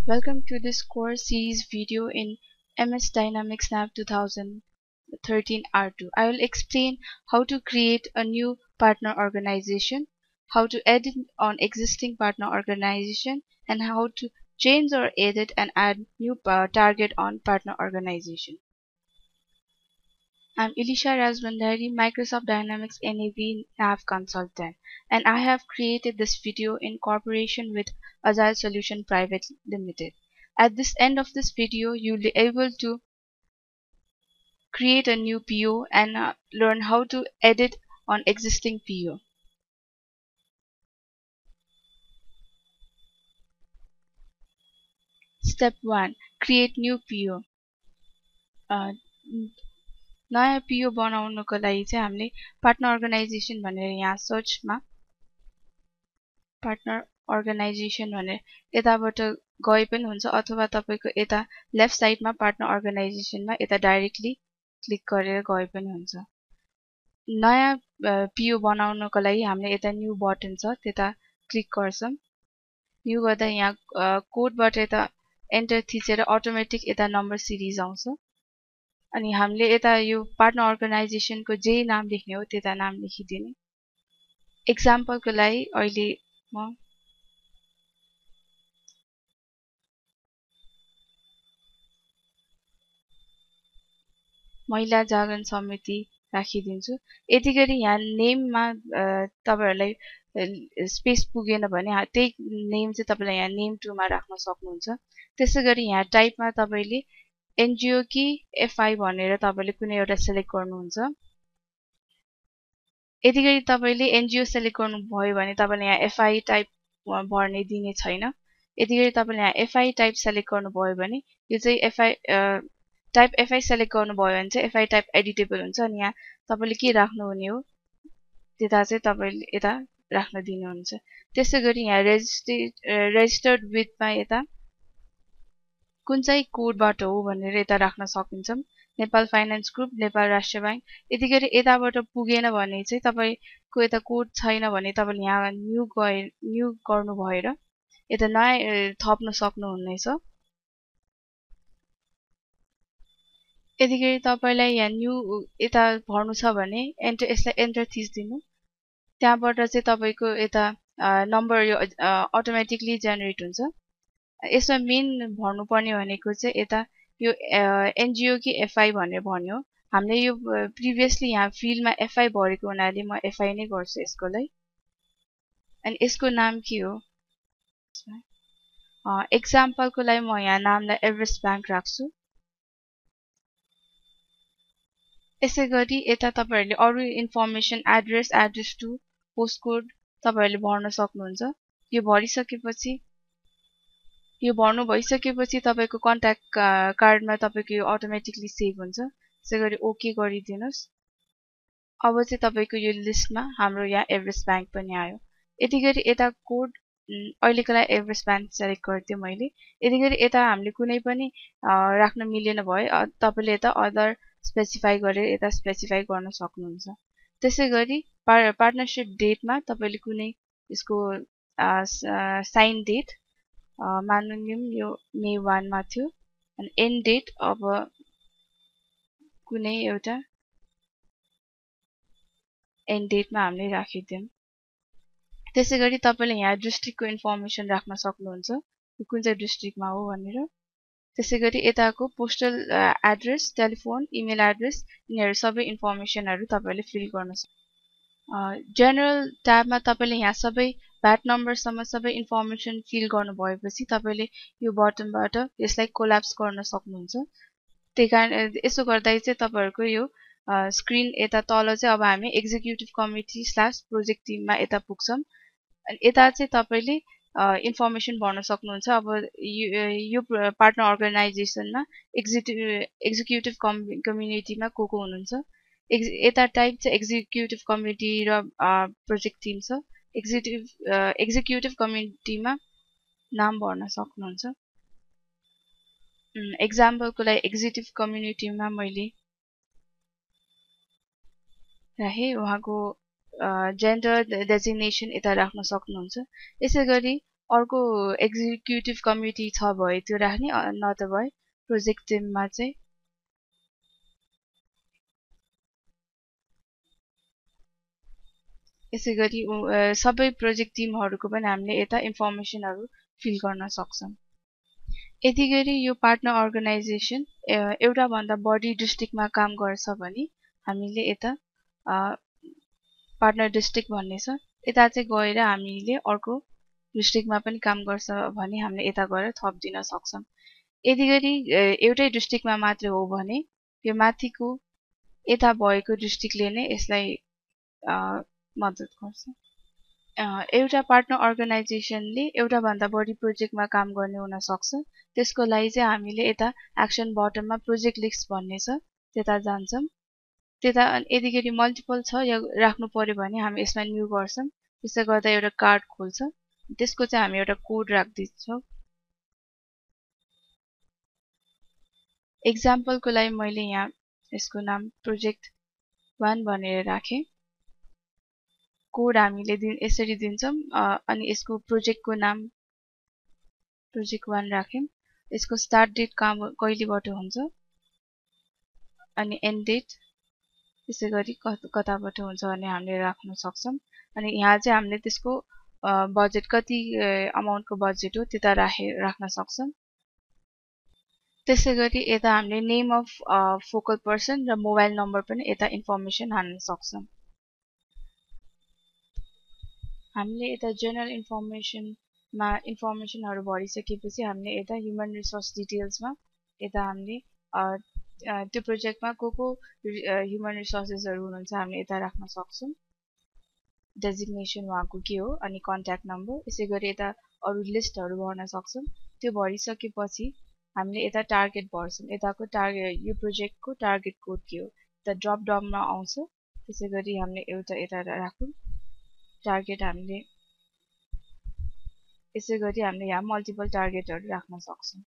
Welcome to this course series video in MS Dynamics Nav 2013 R2. I will explain how to create a new partner organization, how to edit on existing partner organization, and how to change or edit and add new target on partner organization. I'm Elisha Razbandari, Microsoft Dynamics NAV Nav Consultant, and I have created this video in cooperation with Agile Solution Private Limited. At this end of this video, you'll be able to create a new PO and learn how to edit on existing PO. Step 1. Create new PO. नयाँ PO बनाउनको लागि चाहिँ हामीले partner organisation भनेर यहाँ सर्चमा partner organisation भनेर यताबाट गए पनि हुन्छ अथवा तपाईको यता लेफ्ट साइडमा पार्टनर अर्गनाइजेसनमा यता डाइरेक्टली क्लिक गरेर गए पनि हुन्छ। नयाँ PO बनाउनको लागि हामीले यता न्यू बटन छ त्यता क्लिक गर्छौं। न्यू गर्दा यहाँ कोडबाट यता एन्टर थिचेर अटोमेटिक यता नम्बर सिरिज आउँछ। अनि हामीले यता यो पार्टनर अर्गनाइजेसनको जे नाम लेख्ने हो त्यता नाम लेखिदिने। एक्जाम्पलको लागि अहिले म महिला जागरण समिति राखिदिन्छु। यतिगरी यहाँ नेममा तपाईहरुलाई स्पेस पुगेन भने त्यही नेम चाहिँ तपाईले यहाँ नेम 2 मा राख्न सक्नुहुन्छ। त्यसैगरी यहाँ टाइपमा तपाईले एनजीओ कि एफआई भनेर तपाईले कुनै एउटा सिलेक्ट गर्नुहुन्छ। यतिगरी तपाईले एनजीओ सिलेक्ट गर्नुभयो भने तपाईले यहाँ एफआई टाइप भर्ने दिने छैन। यतिगरी तपाईले यहाँ एफआई टाइप सिलेक्ट गर्नुभयो भने यो चाहिँ एफआई टाइप एफआई सिलेक्ट गर्नुभयो भने चाहिँ एफआई टाइप एडिटेबल हुन्छ। अनि यहाँ तपाईले के राख्नु हुने हो त्यता चाहिँ तपाईले यता राख्न दिनुहुन्छ। त्यसैगरी यहाँ रेजिस्टर्ड विथमा यता कुन चाहिँ कोडबाट हो भनेर यता राख्न सकिन्छ। नेपाल फाइनान्स ग्रुप, नेपाल राष्ट्र बैंक। यतिगरी यताबाट पुगेन भने चाहिँ तपाईको यता कोड छैन भने तपाईले यहाँ न्यू गर्नु भएर यता नयाँ थप्न सक्नुहुनेछ। यतिगरी तपाईलाई यहाँ न्यू यता भर्नु छ भने यसलाई एन्टर थिच्दिनु। त्यहाँबाट चाहिँ तपाईको यता नम्बर यो अटोमेटिकली जेनेरेट हुन्छ। यसमा मेन भर्नुपर्ने भनेको चाहिँ यता यो एनजीओ कि एफआई भनेर भन्यो। हामीले यो प्रिभियसली यहाँ फिल्डमा एफआई भरेको हुनाले म एफआई नै गर्छु यसको लागि। अनि यसको नाम के हो एक्जाम्पलको लागि म यहाँ नामलाई एभरेस्ट बैंक राख्छु। यसैगरी यता तपाईहरुले अरु इन्फर्मेसन एड्रेस टु पोस्टकोड तपाईहरुले भर्न सक्नुहुन्छ। यो भरिसकेपछि यो भर्नु भइसकेपछि तपाईको कन्ट्याक्ट कार्डमा तपाईको यो अटोमेटिकली सेभ हुन्छ। त्यसैगरी ओके गरिदिनुस्। अब चाहिँ तपाईको यो लिस्टमा हाम्रो यहाँ एभरेस्ट बैंक पनि आयो। यतिगरी यता कोड अहिलेको लागि एभरेस्ट बैंक सेलेक्ट गर्दिए मैले। यतिगरी यता हामीले कुनै पनि राख्न मिलेन भए तपाईले यता अदर स्पेसिफाई गरेर यता स्पेसिफाई गर्न सक्नुहुन्छ। त्यसैगरी पार्टनरशिप डेटमा तपाईले कुनै यसको साइन डेट मानौँ यो मे 1 मा थियो अनि एन्ड डेट अब कुनै एउटा एन्ड डेटमा हामीले राखिदियौं। त्यसैगरी तपाईले यहाँ डिस्ट्रिक्टको इन्फर्मेसन राख्न सक्नुहुन्छ कुन चाहिँ डिस्ट्रिक्टमा हो भनेर। त्यसैगरी यताको postal address, telephone, email address यिनीहरु सबै इन्फर्मेसनहरु तपाईले फिल गर्न सक्नुहुन्छ। जनरल ट्याबमा तपाईले यहाँ सबै भ्याट नम्बरसम्म सबै इन्फर्मेसन फिल गर्नु भएपछि तपाईले यो बटनबाट यसलाई कोल्याप्स गर्न सक्नुहुन्छ। त्यहीकारण यसो गर्दा चाहिँ तपाईहरुको यो स्क्रिन यता तल चाहिँ अब हामी एक्जिक्युटिभ कमिटी / प्रोजेक्ट टिममा यता पुग्छौं। अनि यता चाहिँ तपाईले इन्फर्मेसन भर्न सक्नुहुन्छ। अब यो पार्टनर अर्गनाइजेसनमा एक्जिक्युटिभ कम्युनिटीमा को हुनुहुन्छ। यता टाइप चाहिँ एक्जिक्युटिभ कमिटी र प्रोजेक्ट टिम छ। एक्जिक्युटिभ कमिटीमा नाम भर्न सक्नुहुन्छ। एक्जाम्पलको लागि एक्जिक्युटिभ कम्युनिटीमा मैले राखे। उहाँको जेन्डर डेजिग्नेसन यता राख्न सक्नुहुन्छ। यसैगरी अर्को एक्जिक्युटिभ कमिटी छ भए त्यो राख्ने न त भए प्रोजेक्ट टिममा चाहिँ यसै गरी सबै प्रोजेक्ट टिमहरूको पनि हामीले यता इन्फर्मेसनहरू फिल गर्न सक्छौँ यति गरी यो पार्टनर अर्गनाइजेसन एउटा भन्दा बढी डिस्ट्रिक्टमा काम गर्छ भने हामीले यता पार्टनर डिस्ट्रिक्ट भन्ने छ यता चाहिँ गएर हामीले अर्को डिस्ट्रिक्टमा पनि काम गर्छ भने हामीले यता गएर थप दिन सक्छौँ यति गरी एउटै डिस्ट्रिक्टमा मात्र हो भने यो माथिको यता भएको डिस्ट्रिक्टले नै यसलाई मद्दत गर्छ एउटा पार्टनर अर्गनाइजेसनले एउटा भन्दा बढी प्रोजेक्टमा काम गर्ने हुन सक्छ त्यसको लागि चाहिँ हामीले यता एक्सन बटनमा प्रोजेक्ट लिस्ट भन्ने छ त्यता जान्छौँ त्यता यदि गरी मल्टिपल छ या राख्नु पर्यो भने हामी यसमा न्यू गर्छौँ त्यसले गर्दा एउटा कार्ड खोल्छ त्यसको चाहिँ हामी एउटा कोड राख्दिन्छौँ एक्जाम्पलको लागि मैले यहाँ यसको नाम प्रोजेक्ट 1 भनेर राखेँ कोड हामीले यसरी दिन्छौँ अनि यसको प्रोजेक्टको नाम प्रोजेक्ट 1 राख्यौँ यसको स्टार्ट डेट कहिलेबाट हुन्छ अनि एन्ड डेट त्यसै गरी कताबाट हुन्छ भने हामीले राख्न सक्छौँ अनि यहाँ चाहिँ हामीले त्यसको बजेट कति अमाउन्टको बजेट हो त्यता राख्न सक्छौँ त्यसै गरी यता हामीले नेम अफ फोकल पर्सन र मोबाइल नम्बर पनि यता इन्फर्मेसन हाल्न सक्छौँ हामीले यता जनरल इन्फर्मेसनमा इन्फर्मेसनहरू भरिसकेपछि हामीले यता ह्युमन रिसोर्स डिटेल्समा यता हामीले त्यो प्रोजेक्टमा को ह्युमन रिसोर्सेसहरू हुनुहुन्छ हामीले यता राख्न सक्छौँ डेजिग्नेसन उहाँको के हो अनि कन्ट्याक्ट नम्बर यसै गरी यता अरू लिस्टहरू भर्न सक्छौँ त्यो भरिसकेपछि हामीले यता टार्गेट भर्छौँ यताको टार्गेट यो प्रोजेक्टको टार्गेट कोड के हो यता ड्रप डाउनमा आउँछ त्यसै गरी हामीले एउटा यता राखौँ टार्गेट हामीले यसै गरी हामीले यहाँ मल्टिपल टार्गेटहरू राख्न सक्छौँ